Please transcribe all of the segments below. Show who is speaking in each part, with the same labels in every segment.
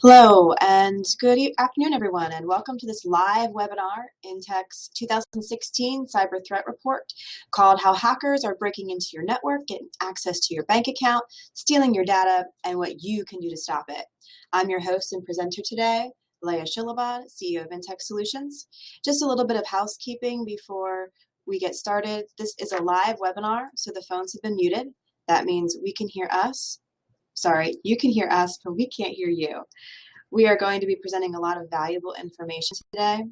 Speaker 1: Hello and good afternoon, everyone, and welcome to this live webinar, InTech's 2016 Cyber Threat Report, called How Hackers Are Breaking into Your Network, Getting Access to Your Bank Account, Stealing Your Data, and What You Can Do to Stop It. I'm your host and presenter today, Leia Shilobod, CEO of InTech Solutions. Just a little bit of housekeeping before we get started. This is a live webinar, so the phones have been muted. That means we can hear us. Sorry, you can hear us, but we can't hear you. We are going to be presenting a lot of valuable information today.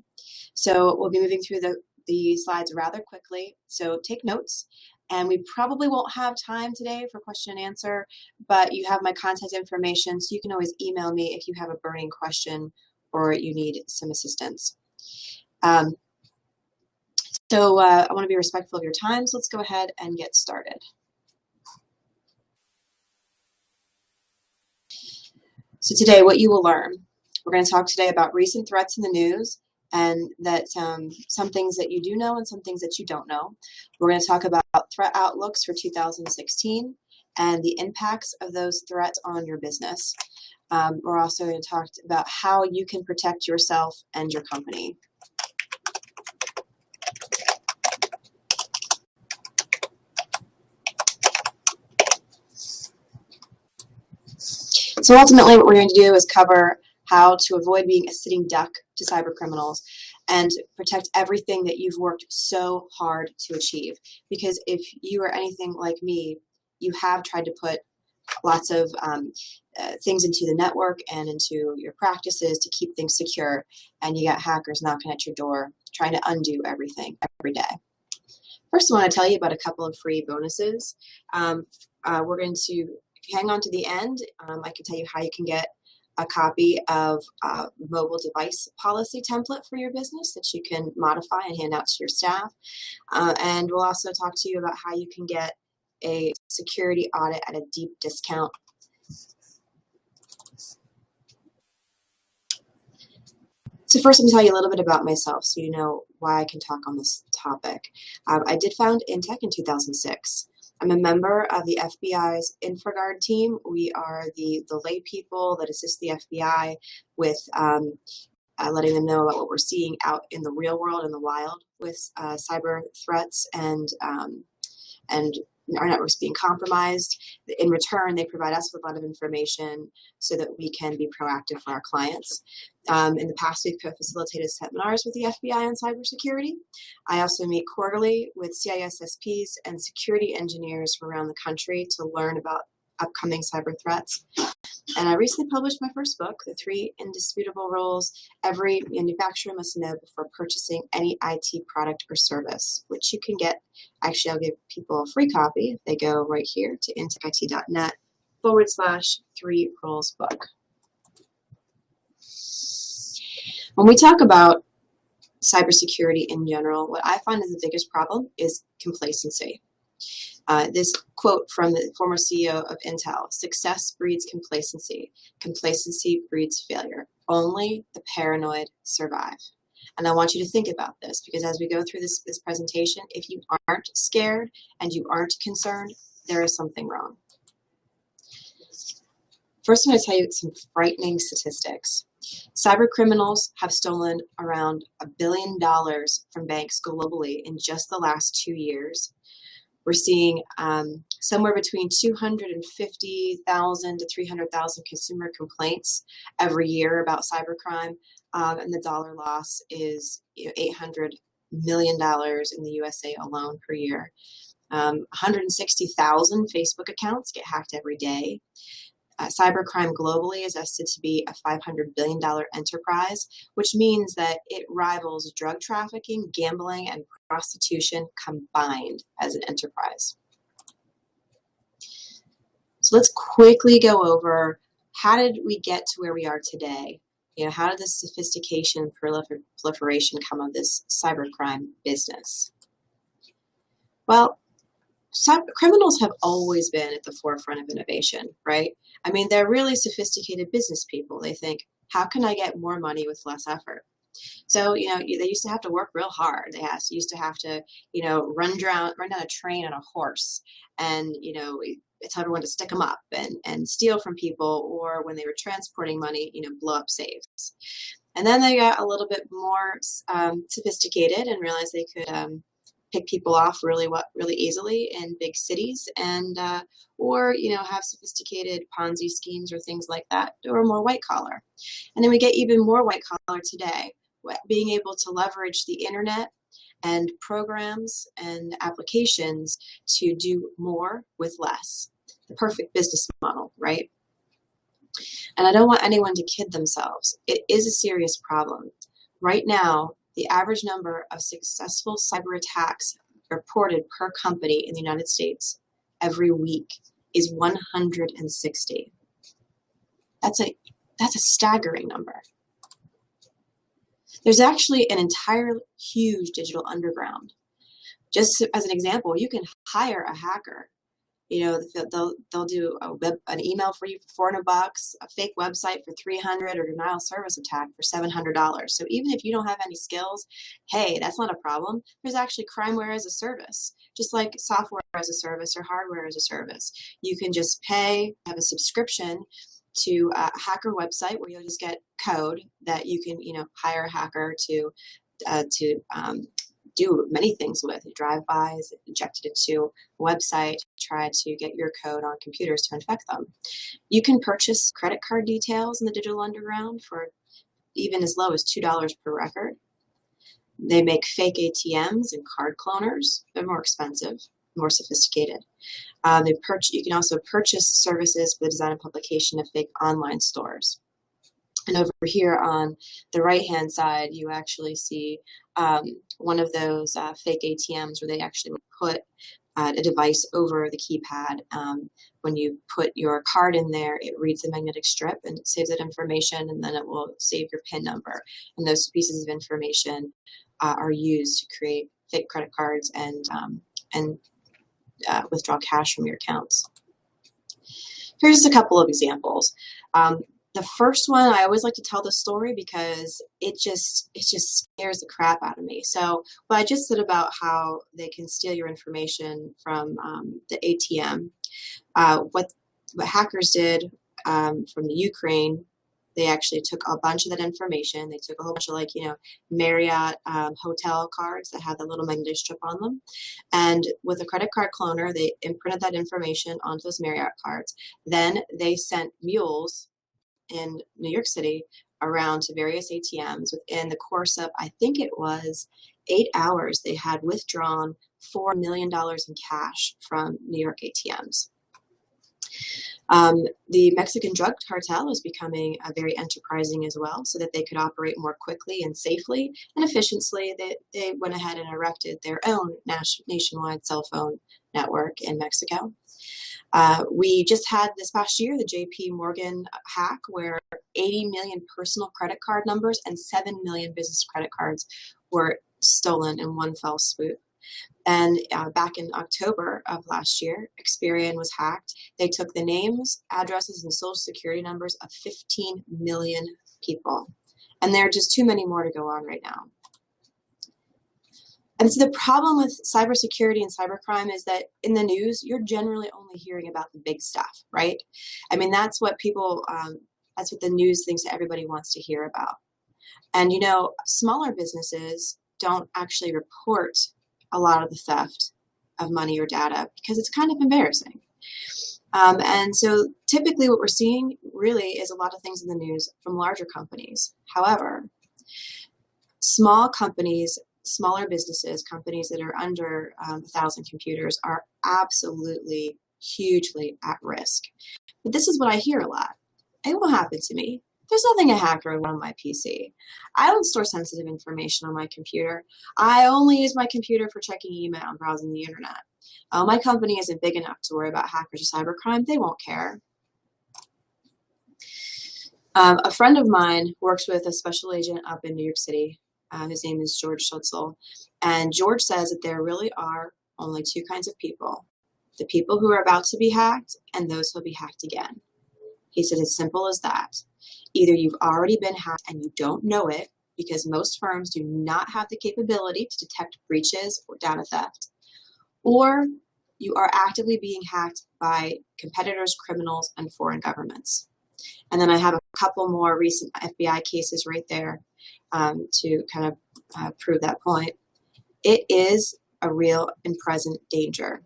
Speaker 1: So we'll be moving through the slides rather quickly. So take notes. And we probably won't have time today for question and answer, but you have my contact information, so you can always email me if you have a burning question or you need some assistance. I want to be respectful of your time, so let's go ahead and get started. So today, what you will learn, we're going to talk today about recent threats in the news and that some things that you do know and some things that you don't know. We're going to talk about threat outlooks for 2016 and the impacts of those threats on your business. We're also going to talk about how you can protect yourself and your company. So ultimately what we're going to do is cover how to avoid being a sitting duck to cybercriminals and protect everything that you've worked so hard to achieve. Because if you are anything like me, you have tried to put lots of things into the network and into your practices to keep things secure, and you got hackers knocking at your door trying to undo everything every day. First, I want to tell you about a couple of free bonuses. We're going to hang on to the end. I can tell you how you can get a copy of a mobile device policy template for your business that you can modify and hand out to your staff. And we'll also talk to you about how you can get a security audit at a deep discount. So first, let me tell you a little bit about myself so you know why I can talk on this topic. I did found InTech in 2006. I'm a member of the FBI's InfraGard team. We are the lay people that assist the FBI with letting them know about what we're seeing out in the real world, in the wild, with cyber threats and our networks being compromised. In return, they provide us with a lot of information so that we can be proactive for our clients. In the past, we've co-facilitated seminars with the FBI on cybersecurity. I also meet quarterly with CISSPs and security engineers from around the country to learn about upcoming cyber threats. And I recently published my first book, The 3 Indisputable Rules Every Manufacturer Must Know Before Purchasing Any IT Product or Service, which you can get. Actually, I'll give people a free copy if they go right here to intechit.net/3 rules book. When we talk about cybersecurity in general, what I find is the biggest problem is complacency. This quote from the former CEO of Intel: "Success breeds complacency. Complacency breeds failure. Only the paranoid survive." And I want you to think about this, because as we go through this presentation, if you aren't scared and you aren't concerned, there is something wrong. First, I'm going to tell you some frightening statistics. Cybercriminals have stolen around $1 billion from banks globally in just the last 2 years. We're seeing somewhere between 250,000 to 300,000 consumer complaints every year about cybercrime, and the dollar loss is $800 million in the USA alone per year. 160,000 Facebook accounts get hacked every day. Cybercrime globally is estimated to be a $500 billion enterprise, which means that it rivals drug trafficking, gambling, and prostitution combined as an enterprise. So let's quickly go over, how did we get to where we are today? How did this sophistication and proliferation come of this cybercrime business? Well, criminals have always been at the forefront of innovation, right? I mean, they're really sophisticated business people. They think, how can I get more money with less effort? So, they used to have to work real hard. They used to have to, run down a train on a horse and, tell everyone to stick them up and steal from people, or when they were transporting money, blow up safes. And then they got a little bit more sophisticated and realized they could pick people off really easily in big cities, and or have sophisticated Ponzi schemes or things like that, or more white collar. And then we get even more white collar today, being able to leverage the internet and programs and applications to do more with less. The perfect business model, right? And I don't want anyone to kid themselves. It is a serious problem. Right now, the average number of successful cyber attacks reported per company in the United States every week is 160. That's a staggering number. There's actually an entire huge digital underground. Just as an example, you can hire a hacker. They'll do an email for you for $400, a fake website for $300, or denial of service attack for $700. So even if you don't have any skills, hey, that's not a problem. There's actually crimeware as a service, just like software as a service or hardware as a service. You can just pay, have a subscription to a hacker website where you'll just get code that you can, hire a hacker to do many things with. Drive-bys, inject it into a website, try to get your code on computers to infect them. You can purchase credit card details in the digital underground for even as low as $2 per record. They make fake ATMs and card cloners. They're more expensive, more sophisticated. You can also purchase services for the design and publication of fake online stores. And over here on the right-hand side, you actually see one of those fake ATMs where they actually put a device over the keypad. When you put your card in there, it reads the magnetic strip and it saves that information, and then it will save your PIN number. And those pieces of information are used to create fake credit cards and withdraw cash from your accounts. Here's just a couple of examples. The first one, I always like to tell the story because it just scares the crap out of me. So what I just said about how they can steal your information from the ATM, what hackers did from the Ukraine, they actually took a bunch of that information. They took a whole bunch of Marriott hotel cards that had the little magnetic strip on them. And with a credit card cloner, they imprinted that information onto those Marriott cards. Then they sent mules in New York City around to various ATMs. Within the course of, I think it was 8 hours, they had withdrawn $4 million in cash from New York ATMs. The Mexican drug cartel was becoming very enterprising as well, so that they could operate more quickly and safely and efficiently. They went ahead and erected their own nationwide cell phone network in Mexico. We just had this past year the JP Morgan hack, where 80 million personal credit card numbers and 7 million business credit cards were stolen in one fell swoop. And back in October of last year, Experian was hacked. They took the names, addresses, and social security numbers of 15 million people. And there are just too many more to go on right now. And so the problem with cybersecurity and cybercrime is that in the news, you're generally only hearing about the big stuff, right? I mean, that's what that's what the news thinks that everybody wants to hear about. And smaller businesses don't actually report a lot of the theft of money or data because it's kind of embarrassing. And so typically what we're seeing really is a lot of things in the news from larger companies. However, small companies, smaller businesses, companies that are under 1,000 computers are absolutely hugely at risk. But this is what I hear a lot. It won't happen to me. There's nothing a hacker would want on my PC. I don't store sensitive information on my computer. I only use my computer for checking email and browsing the internet. My company isn't big enough to worry about hackers or cybercrime. They won't care. A friend of mine works with a special agent up in New York City. His name is George Schutzel. And George says that there really are only two kinds of people. The people who are about to be hacked and those who will be hacked again. He said it's simple as that. Either you've already been hacked and you don't know it, because most firms do not have the capability to detect breaches or data theft, or you are actively being hacked by competitors, criminals, and foreign governments. And then I have a couple more recent FBI cases right there to kind of prove that point. It is a real and present danger.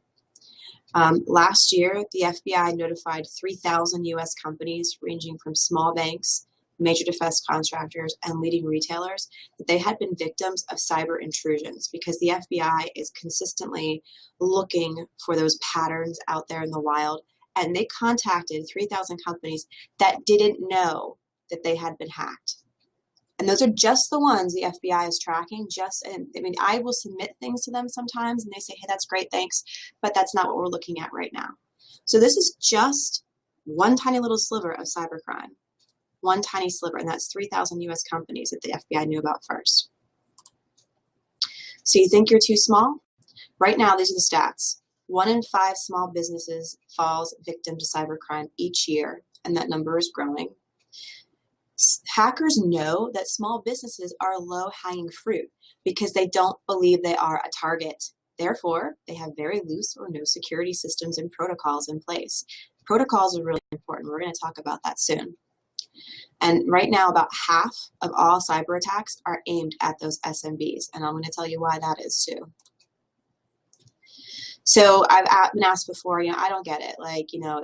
Speaker 1: Last year, the FBI notified 3,000 U.S. companies ranging from small banks, major defense contractors, and leading retailers that they had been victims of cyber intrusions because the FBI is consistently looking for those patterns out there in the wild. And they contacted 3,000 companies that didn't know that they had been hacked. And those are just the ones the FBI is tracking. I will submit things to them sometimes and they say, hey, that's great, thanks. But that's not what we're looking at right now. So this is just one tiny little sliver of cybercrime. One tiny sliver, and that's 3,000 U.S. companies that the FBI knew about first. So you think you're too small? Right now, these are the stats. 1 in 5 small businesses falls victim to cybercrime each year, and that number is growing. Hackers know that small businesses are low-hanging fruit because they don't believe they are a target. Therefore, they have very loose or no security systems and protocols in place. Protocols are really important. We're going to talk about that soon. And right now, about half of all cyber attacks are aimed at those SMBs, and I'm going to tell you why that is too. So I've been asked before, I don't get it.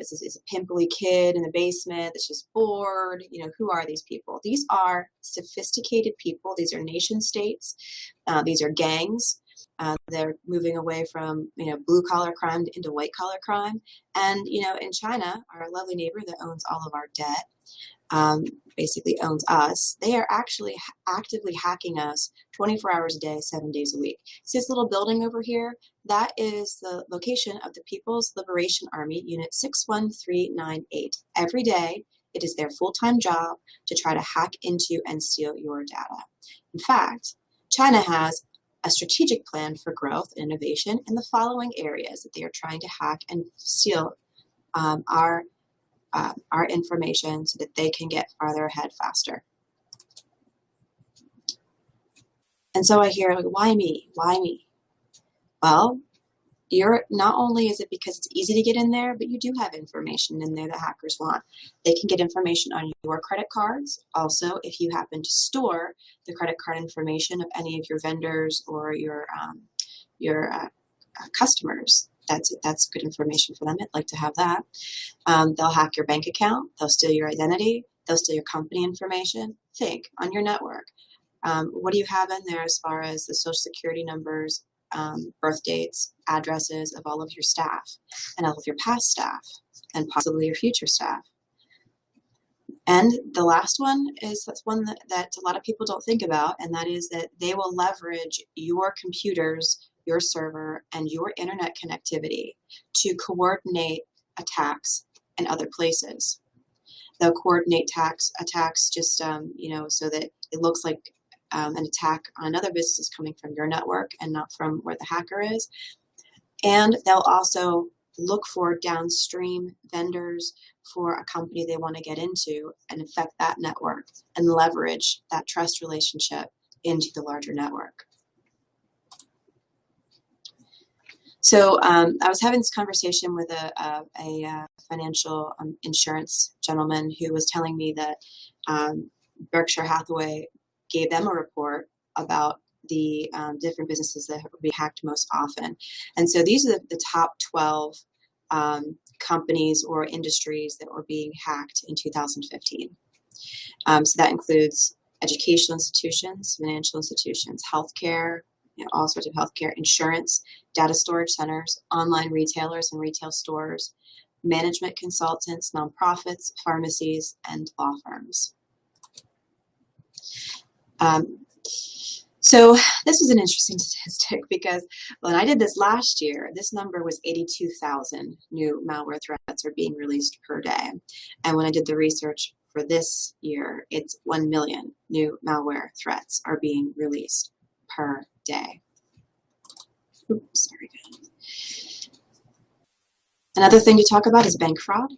Speaker 1: Is a pimply kid in the basement that's just bored? Who are these people? These are sophisticated people. These are nation states. These are gangs. They're moving away from, blue-collar crime into white-collar crime. And, in China, our lovely neighbor that owns all of our debt, basically owns us, they are actually actively hacking us 24 hours a day, 7 days a week. See this little building over here? That is the location of the People's Liberation Army, Unit 61398. Every day, it is their full-time job to try to hack into and steal your data. In fact, China has a strategic plan for growth and innovation in the following areas that they are trying to hack and steal our information so that they can get farther ahead faster. And so I hear, why me? Why me? Well, not only is it because it's easy to get in there, but you do have information in there that hackers want. They can get information on your credit cards. Also, if you happen to store the credit card information of any of your vendors or your customers, that's good information for them. I'd like to have that. They'll hack your bank account. They'll steal your identity. They'll steal your company information. Think on your network. What do you have in there as far as the social security numbers, birth dates, addresses of all of your staff and all of your past staff and possibly your future staff? And the last one is that's one that a lot of people don't think about, and that is that they will leverage your computers, your server, and your internet connectivity to coordinate attacks in other places. They'll coordinate attacks just, so that it looks like an attack on another business is coming from your network and not from where the hacker is. And they'll also look for downstream vendors for a company they want to get into and affect that network and leverage that trust relationship into the larger network. So I was having this conversation with a financial insurance gentleman who was telling me that Berkshire Hathaway gave them a report about the different businesses that would be hacked most often. And so these are the top 12 companies or industries that were being hacked in 2015. So that includes educational institutions, financial institutions, healthcare, all sorts of healthcare, insurance, data storage centers, online retailers and retail stores, management consultants, nonprofits, pharmacies, and law firms. So this was an interesting statistic because when I did this last year, this number was 82,000 new malware threats are being released per day. And when I did the research for this year, it's 1 million new malware threats are being released per day. Oops, sorry. Another thing to talk about is bank fraud.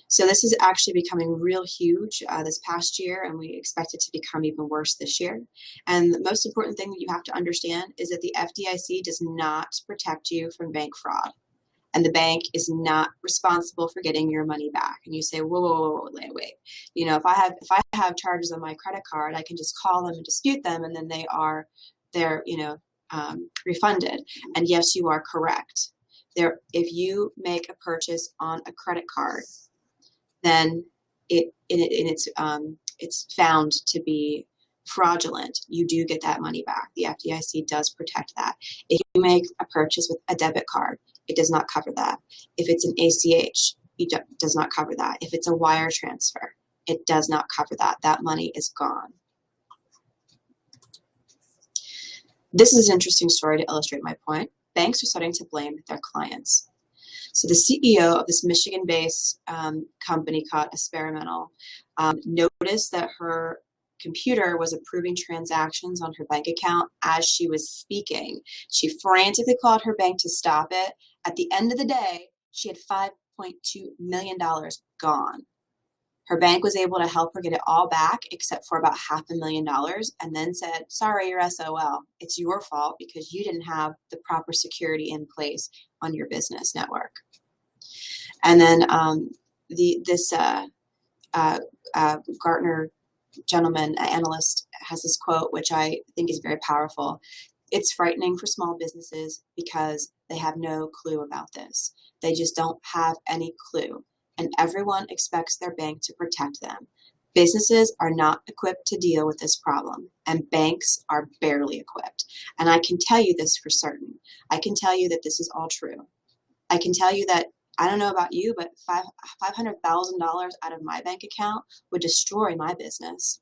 Speaker 1: So this is actually becoming real huge this past year, and we expect it to become even worse this year. And the most important thing that you have to understand is that the FDIC does not protect you from bank fraud. and the bank is not responsible for getting your money back. And you say, whoa, whoa, whoa, whoa, wait. You know, if I have charges on my credit card, I can just call them and dispute them, and then they're refunded. And yes, you are correct. If you make a purchase on a credit card, then it's found to be fraudulent, you do get that money back. The FDIC does protect that. If you make a purchase with a debit card, it does not cover that. If it's an ACH, it does not cover that. If it's a wire transfer, it does not cover that. That money is gone. This is an interesting story to illustrate my point. Banks are starting to blame their clients. So the CEO of this Michigan-based company called Cybercriminals noticed that her computer was approving transactions on her bank account as she was speaking. She frantically called her bank to stop it. At the end of the day, she had $5.2 million gone. Her bank was able to help her get it all back except for about $500,000, and then said, sorry, you're SOL. It's your fault because you didn't have the proper security in place on your business network. And then this Gartner analyst has this quote, which I think is very powerful. It's frightening for small businesses because they have no clue about this. They just don't have any clue. And everyone expects their bank to protect them. Businesses are not equipped to deal with this problem, and banks are barely equipped. And I can tell you this for certain. I can tell you that this is all true. I can tell you that, I don't know about you, but $500,000 out of my bank account would destroy my business.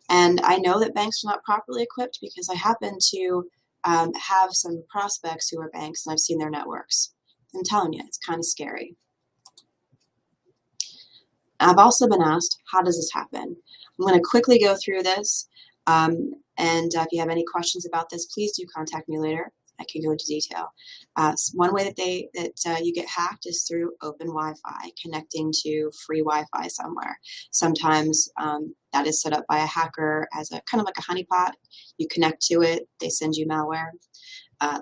Speaker 1: And I know that banks are not properly equipped because I happen to have some prospects who are banks, and I've seen their networks. I'm telling you, it's kind of scary. I've also been asked, how does this happen? I'm going to quickly go through this, and if you have any questions about this, please do contact me later. I can go into detail. One way that you get hacked is through open Wi-Fi, connecting to free Wi-Fi somewhere. Sometimes that is set up by a hacker as a kind of like a honeypot. You connect to it, they send you malware.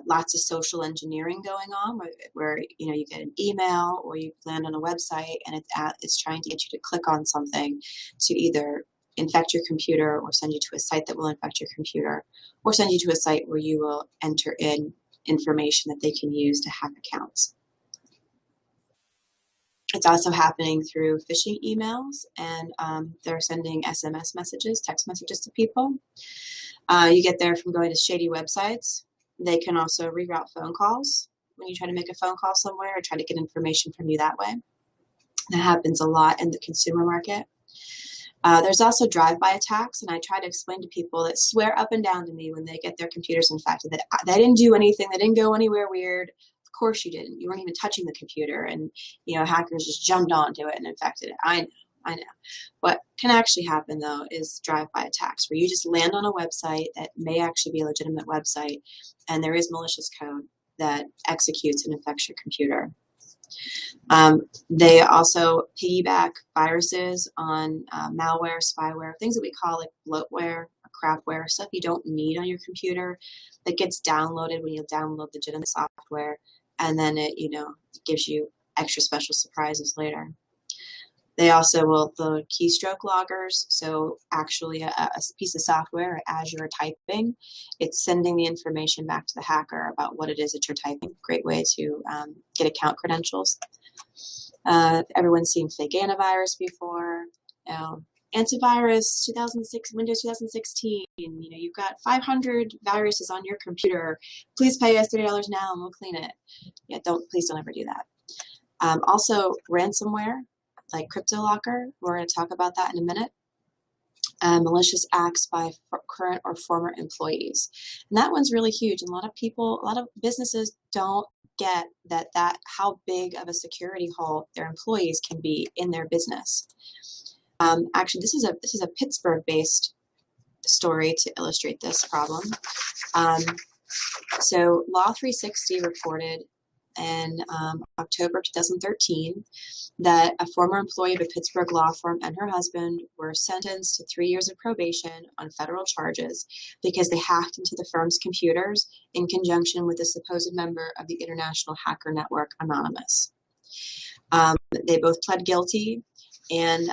Speaker 1: Lots of social engineering going on where you get an email or you land on a website and it's trying to get you to click on something to either infect your computer or send you to a site that will infect your computer or send you to a site where you will enter in information that they can use to hack accounts. It's also happening through phishing emails, and they're sending SMS messages, text messages to people. You get there from going to shady websites. They can also reroute phone calls when you try to make a phone call somewhere or try to get information from you that way. That happens a lot in the consumer market. There's also drive-by attacks, and I try to explain to people that swear up and down to me when they get their computers infected that they didn't do anything, they didn't go anywhere weird. Of course you didn't. You weren't even touching the computer, and hackers just jumped onto it and infected it. I know. What can actually happen, though, is drive-by attacks, where you just land on a website that may actually be a legitimate website, and there is malicious code that executes and infects your computer. They also piggyback viruses on malware, spyware, things that we call like bloatware or crapware, stuff you don't need on your computer that gets downloaded when you download legitimate software, and then it gives you extra special surprises later. They also will load keystroke loggers, so actually a piece of software as you're typing, it's sending the information back to the hacker about what it is that you're typing. Great way to get account credentials. Everyone's seen fake antivirus before. Antivirus 2006, Windows 2016, you've got 500 viruses on your computer. Please pay us $30 now and we'll clean it. Yeah, please don't ever do that. Also, ransomware, like CryptoLocker. We're going to talk about that in a minute. Malicious acts by current or former employees. And that one's really huge. And a lot of businesses don't get how big of a security hole their employees can be in their business. Actually, this is a Pittsburgh-based story to illustrate this problem. So Law 360 reported in October 2013 that a former employee of a Pittsburgh law firm and her husband were sentenced to 3 years of probation on federal charges because they hacked into the firm's computers in conjunction with a supposed member of the international hacker network Anonymous. They both pled guilty, and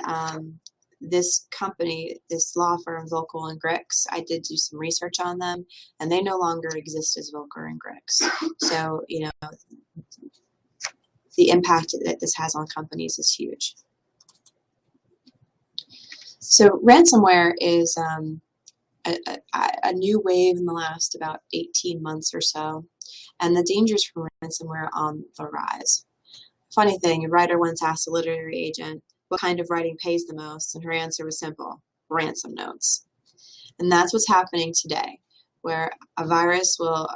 Speaker 1: this company, this law firm, Volcker and Grix, I did do some research on them, and they no longer exist as Volcker and Grix. So, you know, the impact that this has on companies is huge. So ransomware is a new wave in the last about 18 months or so, and the dangers from ransomware on the rise. Funny thing, a writer once asked a literary agent what kind of writing pays the most, and her answer was simple: ransom notes. And that's what's happening today, where a virus will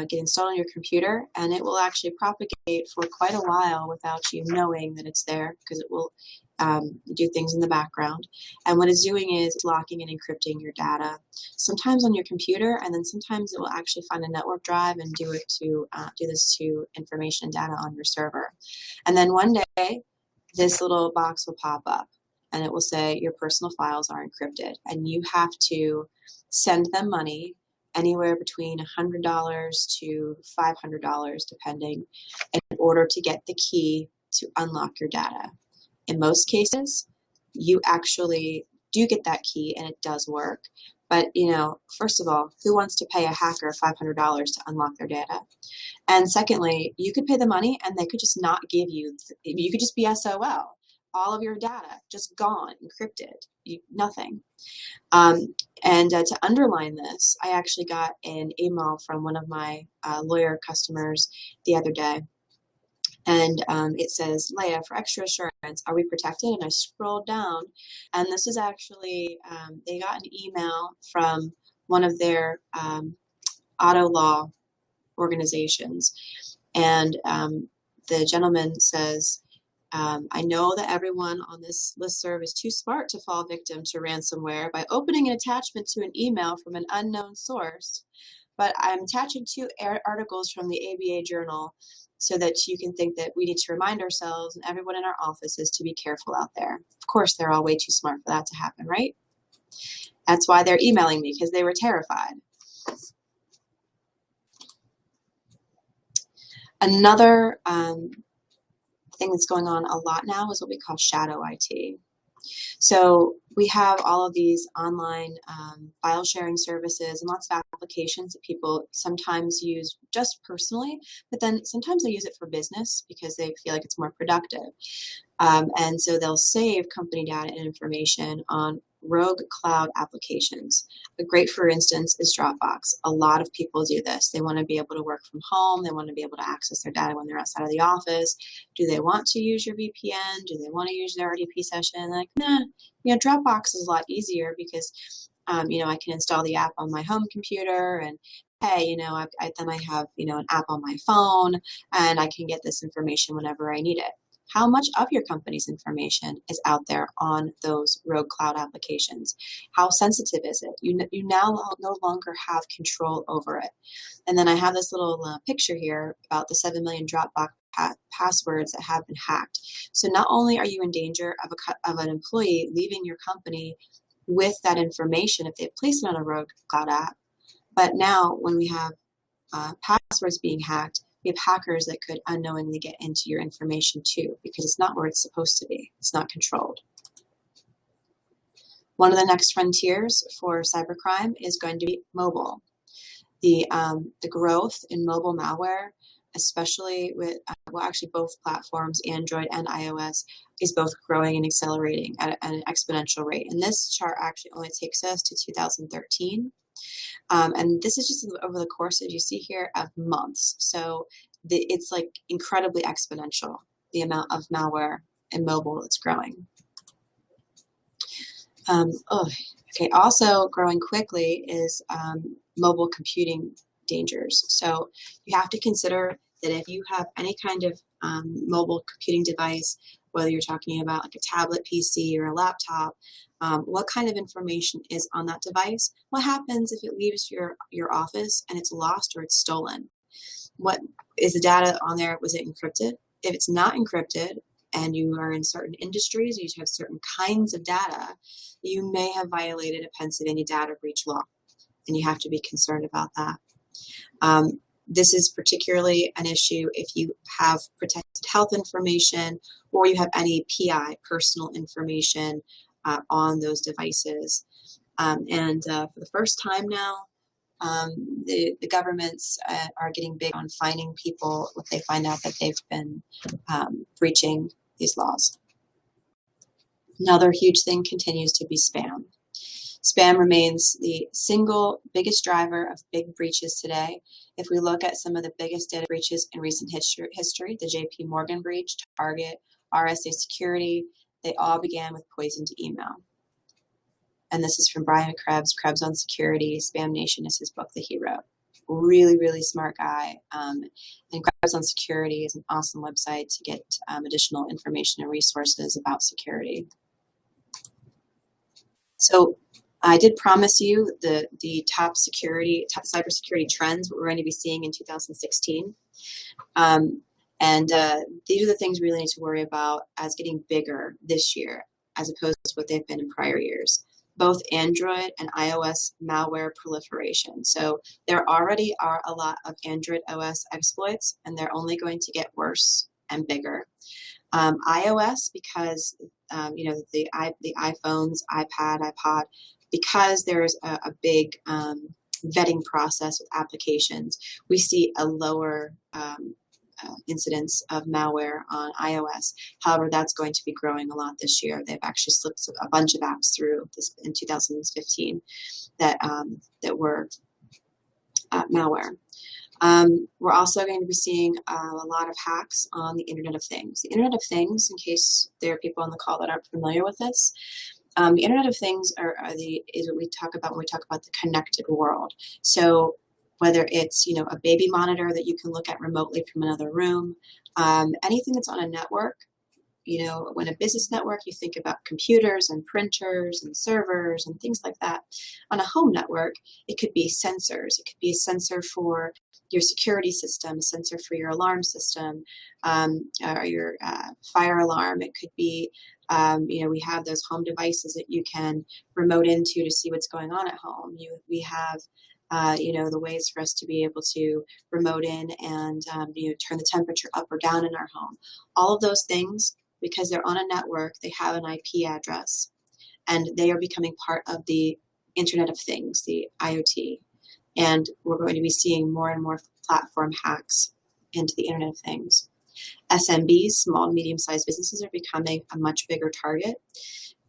Speaker 1: get installed on your computer, and it will actually propagate for quite a while without you knowing that it's there, because it will do things in the background. And what it's doing is locking and encrypting your data, sometimes on your computer, and then sometimes it will actually find a network drive and do this to information and data on your server. And then one day, this little box will pop up, and it will say your personal files are encrypted, and you have to send them money, anywhere between $100 to $500, depending, in order to get the key to unlock your data. In most cases, you actually do get that key, and it does work. But, you know, first of all, who wants to pay a hacker $500 to unlock their data? And secondly, you could pay the money, and they could just not give you, you could just be SOL. All of your data just gone, encrypted, nothing. To underline this, I actually got an email from one of my lawyer customers the other day. And it says, Leia, for extra assurance, are we protected? And I scrolled down, and this is actually, they got an email from one of their auto law organizations. And the gentleman says, I know that everyone on this listserv is too smart to fall victim to ransomware by opening an attachment to an email from an unknown source, but I'm attaching 2 articles from the ABA journal so that you can think that we need to remind ourselves and everyone in our offices to be careful out there. Of course, they're all way too smart for that to happen, right? That's why they're emailing me, because they were terrified. Another thing that's going on a lot now is what we call shadow IT. So we have all of these online file sharing services and lots of applications that people sometimes use just personally, but then sometimes they use it for business because they feel like it's more productive. And so they'll save company data and information on rogue cloud applications. A great, for instance, is Dropbox. A lot of people do this. They want to be able to work from home. They want to be able to access their data when they're outside of the office. Do they want to use your VPN? Do they want to use their RDP session? Like, nah. You know, Dropbox is a lot easier because, you know, I can install the app on my home computer, and hey, you know, then I have, you know, an app on my phone, and I can get this information whenever I need it. How much of your company's information is out there on those rogue cloud applications? How sensitive is it? You now no longer have control over it. And then I have this little picture here about the 7 million Dropbox passwords that have been hacked. So not only are you in danger of an employee leaving your company with that information if they place it on a rogue cloud app, but now when we have passwords being hacked, we have hackers that could unknowingly get into your information too, because it's not where it's supposed to be. It's not controlled. One of the next frontiers for cybercrime is going to be mobile. The growth in mobile malware, especially with, well, actually both platforms, Android and iOS, is both growing and accelerating at an exponential rate. And this chart actually only takes us to 2013. And this is just over the course, as you see here, of months. So it's like incredibly exponential, the amount of malware in mobile that's growing. Okay, also growing quickly is mobile computing dangers. So you have to consider that if you have any kind of mobile computing device, whether you're talking about like a tablet PC or a laptop, what kind of information is on that device? What happens if it leaves your office and it's lost or it's stolen? What is the data on there? Was it encrypted? If it's not encrypted and you are in certain industries, you have certain kinds of data, you may have violated a Pennsylvania data breach law, and you have to be concerned about that. This is particularly an issue if you have protected health information or you have any PI, personal information, on those devices. For the first time now, the governments are getting big on fining people if they find out that they've been breaching these laws. Another huge thing continues to be spam. Spam remains the single biggest driver of big breaches today. If we look at some of the biggest data breaches in recent history, the JP Morgan breach, Target, RSA Security, they all began with poisoned email. And this is from Brian Krebs, Krebs on Security. Spam Nation is his book that he wrote. Really, really smart guy. And Krebs on Security is an awesome website to get additional information and resources about security. So I did promise you the top cybersecurity trends what we're going to be seeing in 2016. These are the things we really need to worry about as getting bigger this year as opposed to what they've been in prior years. Both Android and iOS malware proliferation. So there already are a lot of Android OS exploits, and they're only going to get worse and bigger. iOS, because the iPhones, iPod, because there's a big vetting process with applications, we see a lower incidence of malware on iOS. However, that's going to be growing a lot this year. They've actually slipped a bunch of apps through this in 2015 that were malware. We're also going to be seeing a lot of hacks on the Internet of Things. The Internet of Things, in case there are people on the call that aren't familiar with this, the Internet of Things is what we talk about when we talk about the connected world. So whether it's a baby monitor that you can look at remotely from another room, anything that's on a network. When a business network, you think about computers and printers and servers and things like that. On a home network, it could be sensors. It could be a sensor for your security system, a sensor for your alarm system, or your fire alarm. It could be, we have those home devices that you can remote into to see what's going on at home. We have the ways for us to be able to remote in and turn the temperature up or down in our home. All of those things, because they're on a network, they have an IP address, and they are becoming part of the Internet of Things, the IoT. And we're going to be seeing more and more platform hacks into the Internet of Things. SMBs, small and medium-sized businesses, are becoming a much bigger target.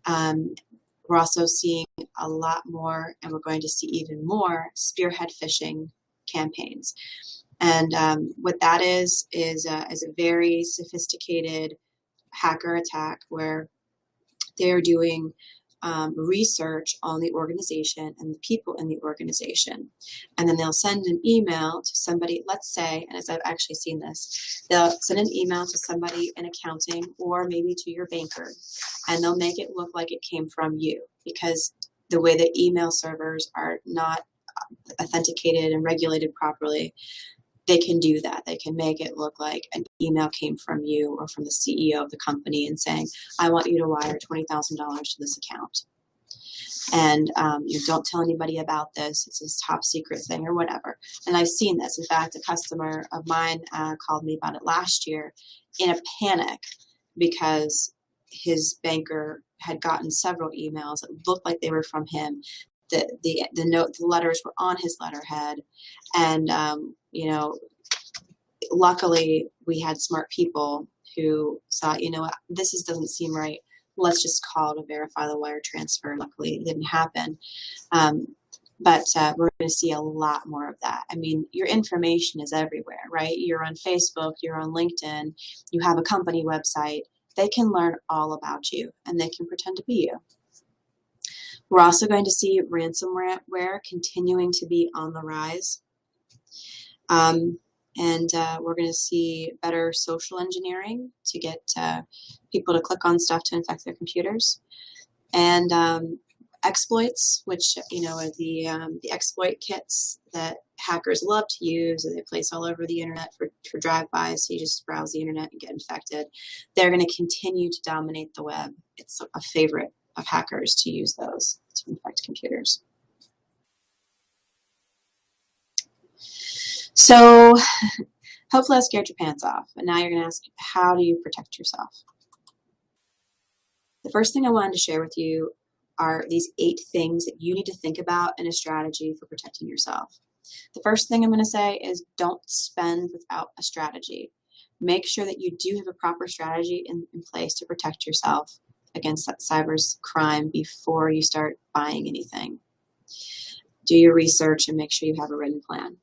Speaker 1: We're also seeing a lot more, and we're going to see even more, spearhead phishing campaigns. And what that is a very sophisticated hacker attack where they're doing research on the organization and the people in the organization. And then they'll send an email to somebody, let's say, and as I've actually seen this, they'll send an email to somebody in accounting or maybe to your banker, and they'll make it look like it came from you, because the way that email servers are not authenticated and regulated properly, they can do that. They can make it look like an email came from you or from the CEO of the company and saying, I want you to wire $20,000 to this account. And you don't tell anybody about this. It's a top secret thing or whatever. And I've seen this. In fact, a customer of mine called me about it last year in a panic because his banker had gotten several emails that looked like they were from him. The letters were on his letterhead, and luckily we had smart people who thought, what, doesn't seem right. Let's just call to verify the wire transfer. Luckily, it didn't happen. But we're going to see a lot more of that. I mean, your information is everywhere, right? You're on Facebook, you're on LinkedIn, you have a company website. They can learn all about you, and they can pretend to be you. We're also going to see ransomware continuing to be on the rise. We're going to see better social engineering to get people to click on stuff to infect their computers. And exploits, which, are the exploit kits that hackers love to use and they place all over the internet for drive-bys, so you just browse the internet and get infected. They're going to continue to dominate the web. It's a favorite of hackers to use those to infect computers. So hopefully I scared your pants off, and now you're going to ask, how do you protect yourself? The first thing I wanted to share with you are these 8 things that you need to think about in a strategy for protecting yourself. The first thing I'm going to say is don't spend without a strategy. Make sure that you do have a proper strategy in place to protect yourself against that cyber crime before you start buying anything. Do your research and make sure you have a written plan.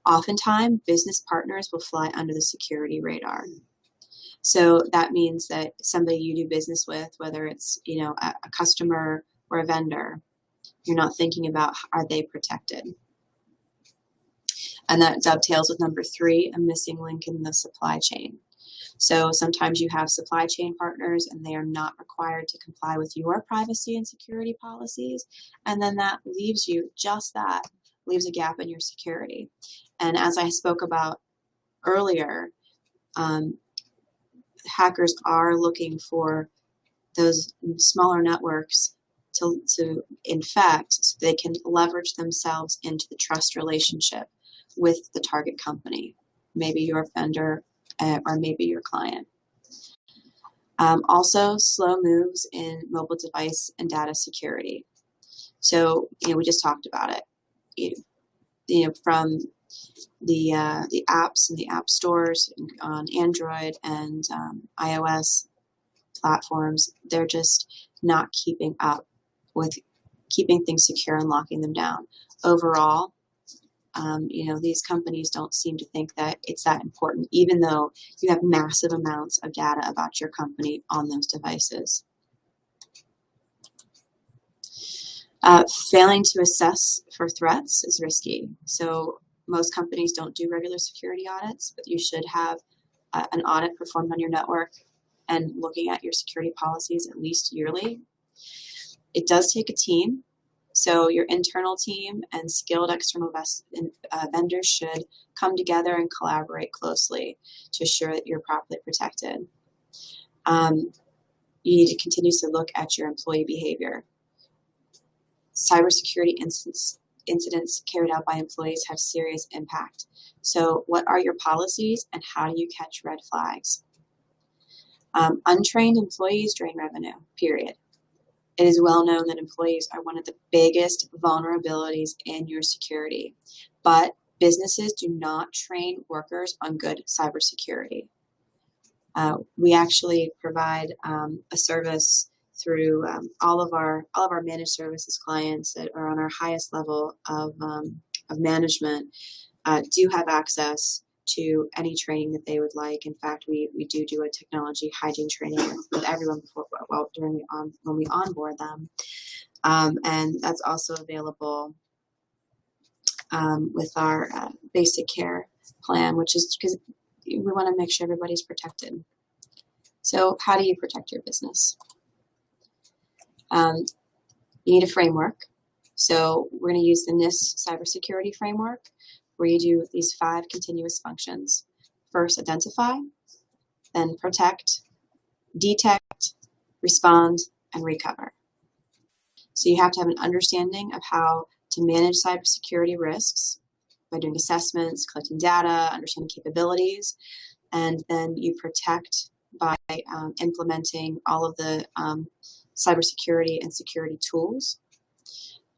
Speaker 1: Oftentimes, business partners will fly under the security radar. So that means that somebody you do business with, whether it's a customer or a vendor, you're not thinking about, are they protected? And that dovetails with number 3, a missing link in the supply chain. So sometimes you have supply chain partners and they are not required to comply with your privacy and security policies. And then that leaves a gap in your security. And as I spoke about earlier, hackers are looking for those smaller networks to infect, so they can leverage themselves into the trust relationship with the target company, maybe your vendor or maybe your client. Also, slow moves in mobile device and data security. So, we just talked about it. From the apps and the app stores on Android and iOS platforms, they're just not keeping up with keeping things secure and locking them down. Overall, these companies don't seem to think that it's that important, even though you have massive amounts of data about your company on those devices. Failing to assess for threats is risky. So most companies don't do regular security audits, but you should have an audit performed on your network and looking at your security policies at least yearly. It does take a team. So your internal team and skilled external vendors should come together and collaborate closely to assure that you're properly protected. You need to continuously look at your employee behavior. Cybersecurity incidents carried out by employees have serious impact. So what are your policies and how do you catch red flags? Untrained employees drain revenue, period. It is well known that employees are one of the biggest vulnerabilities in your security, but businesses do not train workers on good cybersecurity. We actually provide a service through all of our managed services clients that are on our highest level of management do have access to any training that they would like. In fact, we do a technology hygiene training with everyone when we onboard them, and that's also available with our basic care plan, which is because we want to make sure everybody's protected. So how do you protect your business? You need a framework. So we're going to use the NIST cybersecurity framework, where you do these 5 continuous functions. First, identify, then protect, detect, respond, and recover. So you have to have an understanding of how to manage cybersecurity risks by doing assessments, collecting data, understanding capabilities, and then you protect by implementing all of the cybersecurity and security tools.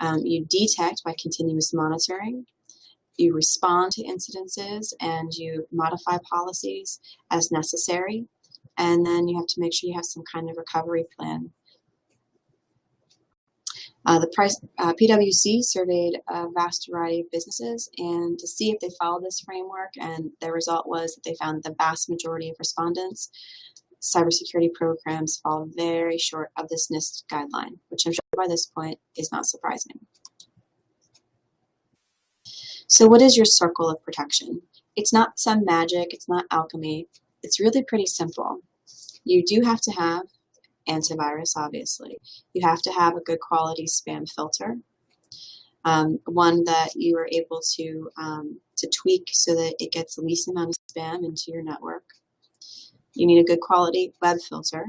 Speaker 1: You detect by continuous monitoring. You respond to incidences and you modify policies as necessary. And then you have to make sure you have some kind of recovery plan. PwC surveyed a vast variety of businesses and to see if they followed this framework, and the result was that they found that the vast majority of respondents, cybersecurity programs fall very short of this NIST guideline, which I'm sure by this point is not surprising. So what is your circle of protection? It's not some magic, it's not alchemy. It's really pretty simple. You do have to have antivirus, obviously. You have to have a good quality spam filter. one that you are able to tweak so that it gets the least amount of spam into your network. You need a good quality web filter.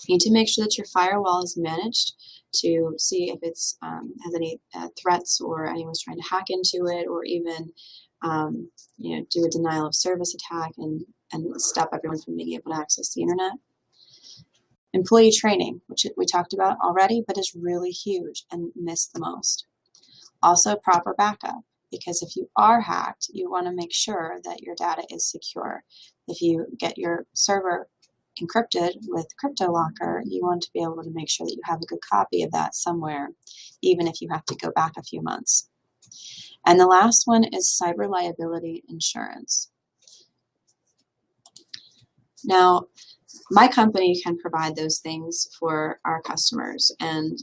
Speaker 1: You need to make sure that your firewall is managed to see if it's has any threats or anyone's trying to hack into it, or even do a denial of service attack and stop everyone from being able to access the internet. Employee training, which we talked about already, but is really huge and missed the most. Also, proper backup, because if you are hacked, you want to make sure that your data is secure. If you get your server encrypted with CryptoLocker, you want to be able to make sure that you have a good copy of that somewhere, even if you have to go back a few months. And the last one is cyber liability insurance. Now, my company can provide those things for our customers, and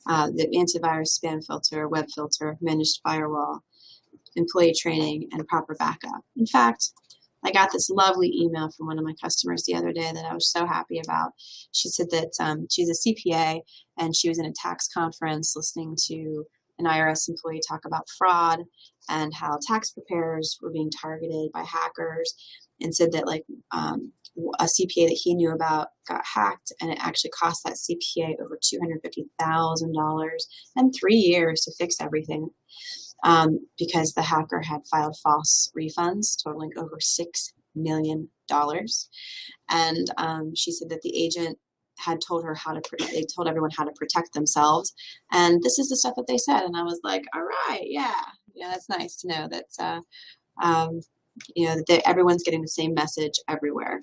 Speaker 1: the antivirus, spam filter, web filter, managed firewall, employee training, and proper backup. In fact, I got this lovely email from one of my customers the other day that I was so happy about. She said that she's a CPA and she was in a tax conference listening to an IRS employee talk about fraud and how tax preparers were being targeted by hackers, and said that a CPA that he knew about got hacked, and it actually cost that CPA over $250,000 and 3 years to fix everything. Because the hacker had filed false refunds totaling over $6 million. And she said that the agent had told her they told everyone how to protect themselves. And this is the stuff that they said. And I was like, all right, yeah, that's nice to know that, that everyone's getting the same message everywhere.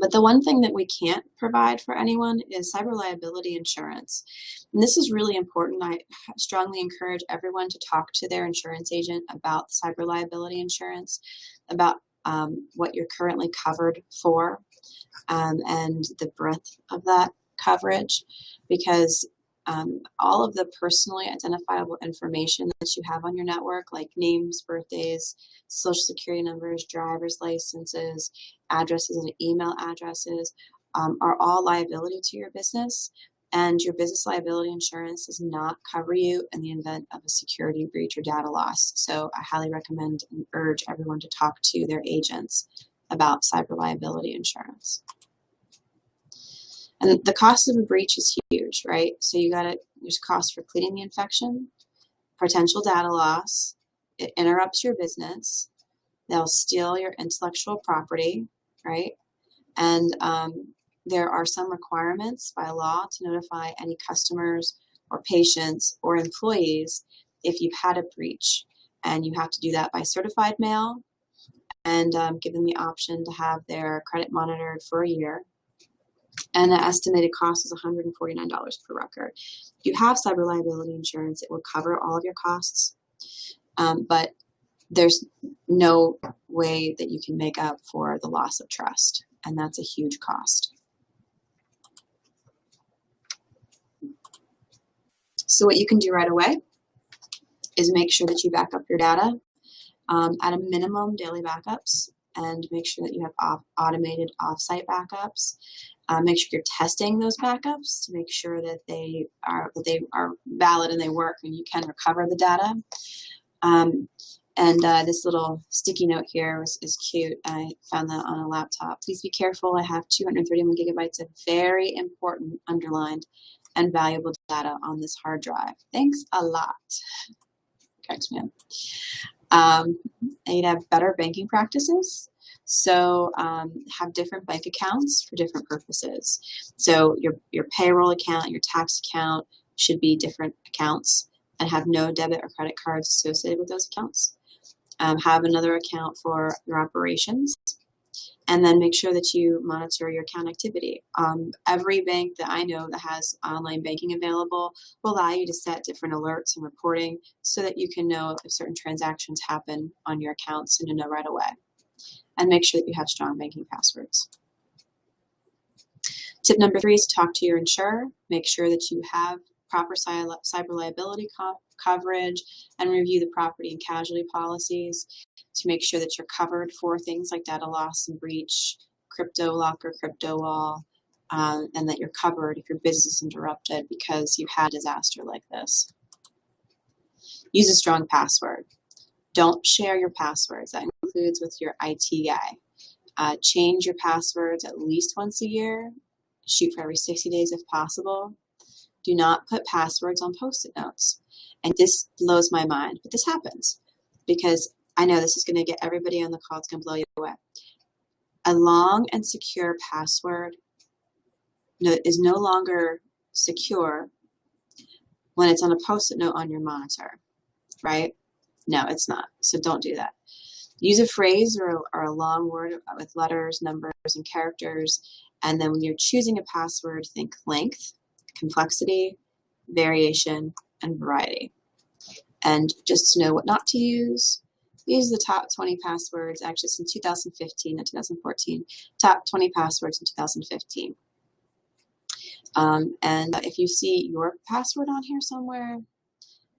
Speaker 1: But the one thing that we can't provide for anyone is cyber liability insurance. And this is really important. I strongly encourage everyone to talk to their insurance agent about cyber liability insurance, about what you're currently covered for, and the breadth of that coverage, because all of the personally identifiable information that you have on your network, like names, birthdays, social security numbers, driver's licenses, addresses, and email addresses, are all liability to your business. And your business liability insurance does not cover you in the event of a security breach or data loss. So I highly recommend and urge everyone to talk to their agents about cyber liability insurance. And the cost of a breach is huge, right? So there's cost for cleaning the infection, potential data loss, it interrupts your business, they'll steal your intellectual property, right? And there are some requirements by law to notify any customers or patients or employees if you've had a breach. And you have to do that by certified mail and give them the option to have their credit monitored for a year. And the estimated cost is $149 per record. If you have cyber liability insurance, it will cover all of your costs, but there's no way that you can make up for the loss of trust, and that's a huge cost. So what you can do right away is make sure that you back up your data at a minimum daily backups, and make sure that you have automated offsite backups. Make sure you're testing those backups to make sure that they are valid and they work and you can recover the data. This little sticky note here is cute. I found that on a laptop. Please be careful. I have 231 gigabytes of very important, underlined, and valuable data on this hard drive. Thanks a lot. Cracks me up. You'd have better banking practices. So have different bank accounts for different purposes. So your payroll account, your tax account should be different accounts and have no debit or credit cards associated with those accounts. Have another account for your operations, and then make sure that you monitor your account activity. Every bank that I know that has online banking available will allow you to set different alerts and reporting so that you can know if certain transactions happen on your accounts and to know right away. And make sure that you have strong banking passwords. Tip number 3 is talk to your insurer. Make sure that you have proper cyber liability coverage, and review the property and casualty policies to make sure that you're covered for things like data loss and breach, CryptoLocker, CryptoWall, and that you're covered if your business is interrupted because you had a disaster like this. Use a strong password. Don't share your passwords. That includes with your IT guy. Change your passwords at least once a year. Shoot for every 60 days if possible. Do not put passwords on Post-it notes. And this blows my mind, but this happens because I know this is going to get everybody on the call. It's going to blow you away. A long and secure password is no longer secure when it's on a Post-it note on your monitor, right? No, it's not. So don't do that. Use a phrase or a long word with letters, numbers, and characters. And then when you're choosing a password, think length, complexity, variation, and variety. And just to know what not to use, these are the top 20 passwords, actually since 2015 and 2014, top 20 passwords in 2015. And if you see your password on here somewhere,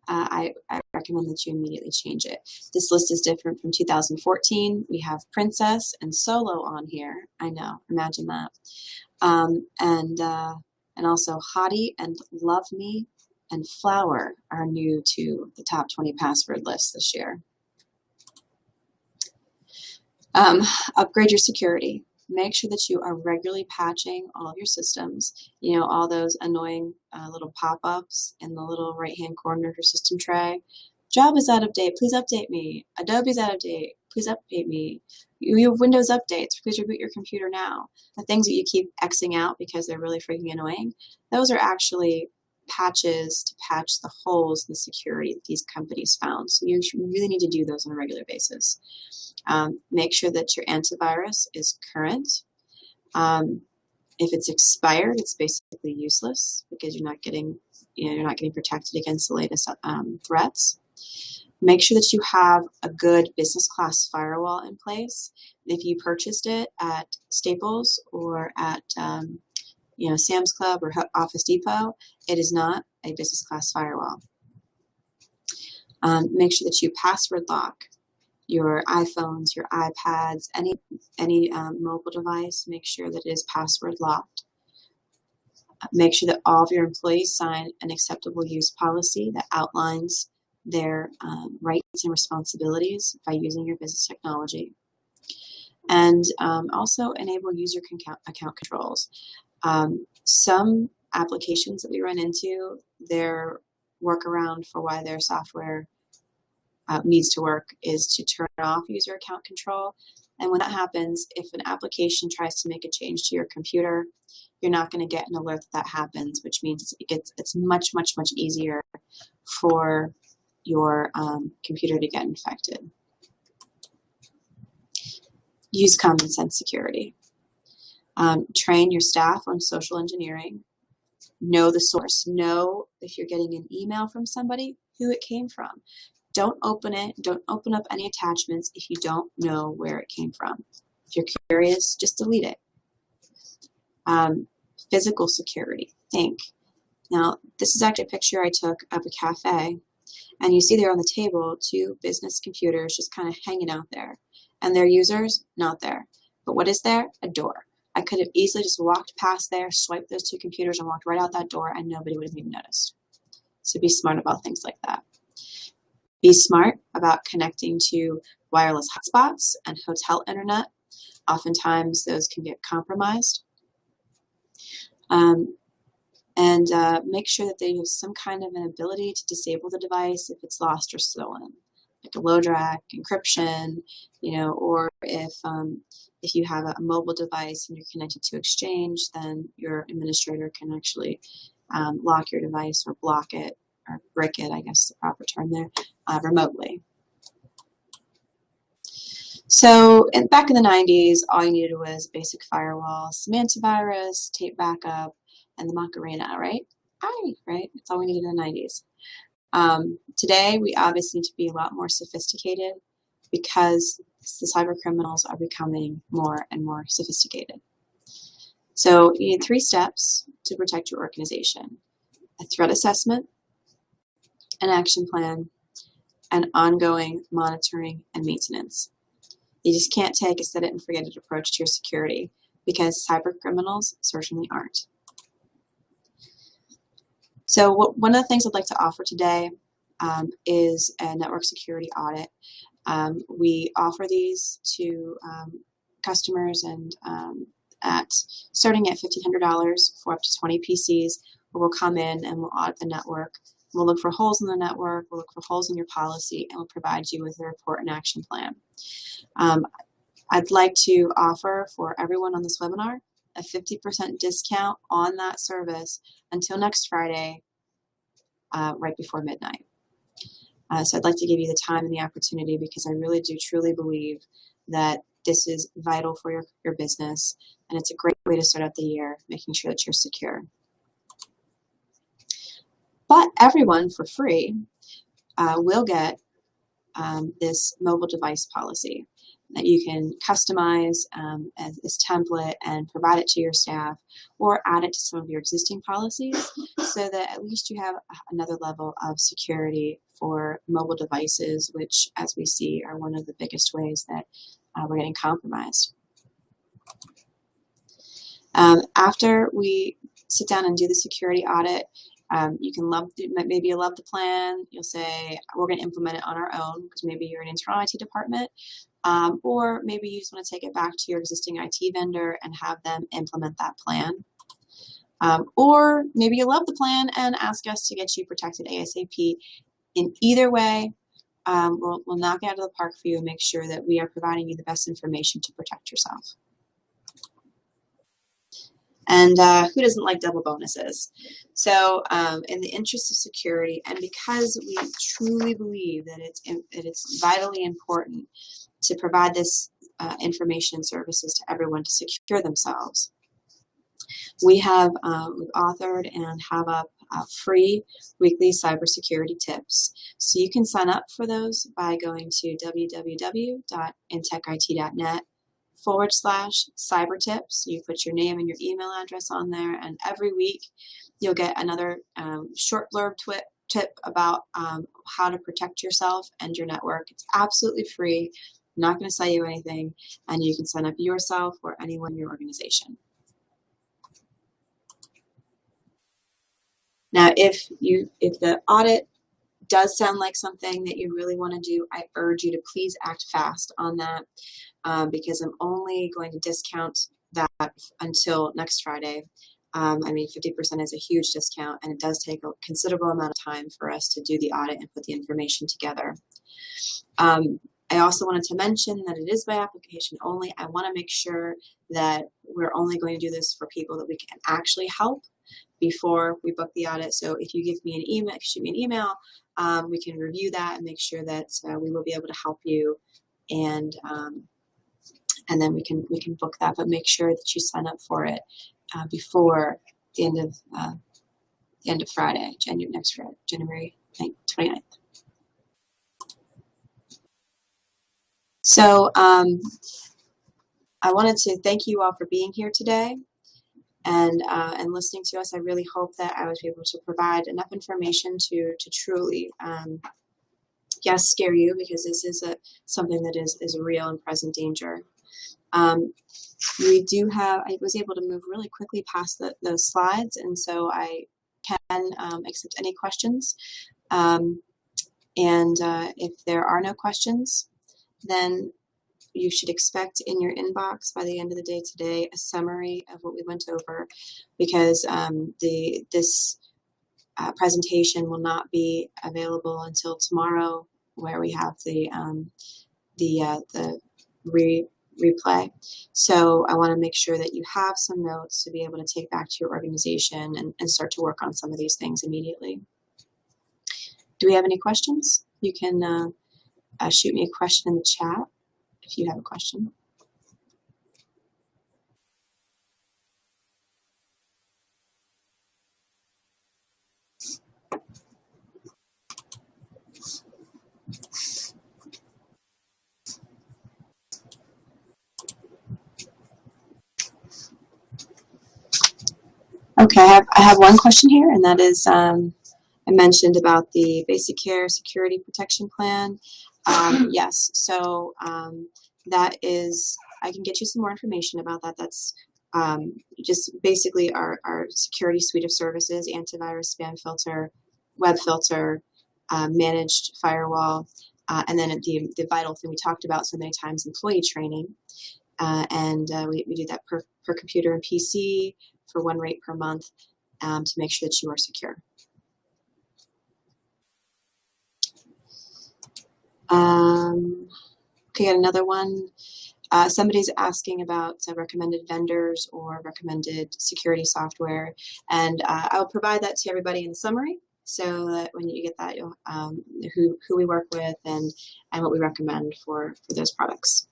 Speaker 1: I recommend that you immediately change it. This list is different from 2014. We have Princess and Solo on here. I know, imagine that. And also Hottie and Love Me and Flower are new to the top 20 password list this year. Upgrade your security. Make sure that you are regularly patching all of your systems. You know, all those annoying little pop-ups in the little right-hand corner of your system tray. Job is out of date. Please update me. Adobe is out of date. Please update me. You have Windows updates. Please reboot your computer now. The things that you keep Xing out because they're really freaking annoying, those are actually patches to patch the holes in the security that these companies found. So you really need to do those on a regular basis. Make sure that your antivirus is current. If it's expired, it's basically useless because you're not getting protected against the latest threats. Make sure that you have a good business class firewall in place. If you purchased it at Staples or at Sam's Club or Office Depot, it is not a business class firewall. Make sure that you password lock your iPhones, your iPads, any mobile device. Make sure that it is password locked. Make sure that all of your employees sign an acceptable use policy that outlines their rights and responsibilities by using your business technology. And also enable user account controls. Some applications that we run into, their workaround for why their software needs to work is to turn off user account control. And when that happens, if an application tries to make a change to your computer, you're not going to get an alert that happens, which means it's much, much, much easier for your computer to get infected. Use common sense security. Train your staff on social engineering. Know the source. Know if you're getting an email from somebody, who it came from. Don't open it. Don't open up any attachments if you don't know where it came from. If you're curious, just delete it. Physical security. Think. Now, this is actually a picture I took of a cafe, and you see there on the table 2 business computers just kind of hanging out there, and their users not there. But what is there? A door. I could have easily just walked past there, swiped those 2 computers, and walked right out that door, and nobody would have even noticed. So be smart about things like that. Be smart about connecting to wireless hotspots and hotel internet. Oftentimes, those can get compromised. And make sure that they have some kind of an ability to disable the device if it's lost or stolen, like a low drag encryption, or if you have a mobile device and you're connected to Exchange, then your administrator can actually lock your device or block it or brick it, I guess is the proper term there, remotely. So back in the 90s, all you needed was basic firewall, some antivirus, tape backup, and the Macarena, right? Right? That's all we needed in the 90s. Today, we obviously need to be a lot more sophisticated because the cyber criminals are becoming more and more sophisticated. So you need 3 steps to protect your organization: a threat assessment, an action plan, and ongoing monitoring and maintenance. You just can't take a set it and forget it approach to your security because cyber criminals certainly aren't. So one of the things I'd like to offer today is a network security audit. We offer these to customers and at starting at $1,500 for up to 20 PCs, where we'll come in and we'll audit the network. We'll look for holes in the network, we'll look for holes in your policy, and we'll provide you with a report and action plan. I'd like to offer for everyone on this webinar a 50% discount on that service until next Friday, right before midnight. So I'd like to give you the time and the opportunity, because I really do truly believe that this is vital for your business, and it's a great way to start out the year, making sure that you're secure. But everyone, for free, will get this mobile device policy that you can customize as this template and provide it to your staff, or add it to some of your existing policies, so that at least you have another level of security for mobile devices, which, as we see, are one of the biggest ways that we're getting compromised. After we sit down and do the security audit, you can maybe you love the plan. You'll say, we're going to implement it on our own, because maybe you're an internal IT department, or maybe you just want to take it back to your existing IT vendor and have them implement that plan. Or maybe you love the plan and ask us to get you protected ASAP. In either way, we'll knock it out of the park for you and make sure that we are providing you the best information to protect yourself. And who doesn't like double bonuses? So in the interest of security, and because we truly believe that it's vitally important to provide this information and services to everyone to secure themselves, we've authored and have up free weekly cybersecurity tips. So you can sign up for those by going to www.intechit.net/cybertips. You put your name and your email address on there, and every week you'll get another short blurb tip about how to protect yourself and your network. It's absolutely free. I'm not going to sell you anything, and you can sign up yourself or anyone in your organization. Now, if the audit does sound like something that you really want to do, I urge you to please act fast on that, because I'm only going to discount that until next Friday. I mean, 50% is a huge discount, and it does take a considerable amount of time for us to do the audit and put the information together. I also wanted to mention that it is by application only. I want to make sure that we're only going to do this for people that we can actually help before we book the audit. So if you give me an email, shoot me an email, we can review that and make sure that we will be able to help you, and then we can book that. But make sure that you sign up for it before the end of Friday, next Friday, January 29th. So I wanted to thank you all for being here today and listening to us. I really hope that I was able to provide enough information to truly, yes, scare you, because this is something that is a real and present danger. I was able to move really quickly past those slides, and so I can accept any questions. If there are no questions, then you should expect in your inbox by the end of the day today a summary of what we went over, because this presentation will not be available until tomorrow, where we have the replay. So I want to make sure that you have some notes to be able to take back to your organization and start to work on some of these things immediately. Do we have any questions? You can shoot me a question in the chat if you have a question. Okay, I have one question here, and that is, I mentioned about the Basic Care Security Protection Plan. Yes, so that is, I can get you some more information about that. That's just basically our security suite of services: antivirus, spam filter, web filter, managed firewall, and then the vital thing we talked about so many times, employee training. We do that per computer and PC for one rate per month to make sure that you are secure. Okay, got another one. Somebody's asking about recommended vendors or recommended security software, and I'll provide that to everybody in the summary so that when you get that, you'll who we work with and what we recommend for those products.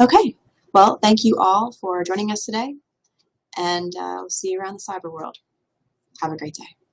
Speaker 1: Okay, well, thank you all for joining us today, and we'll see you around the cyber world. Have a great day.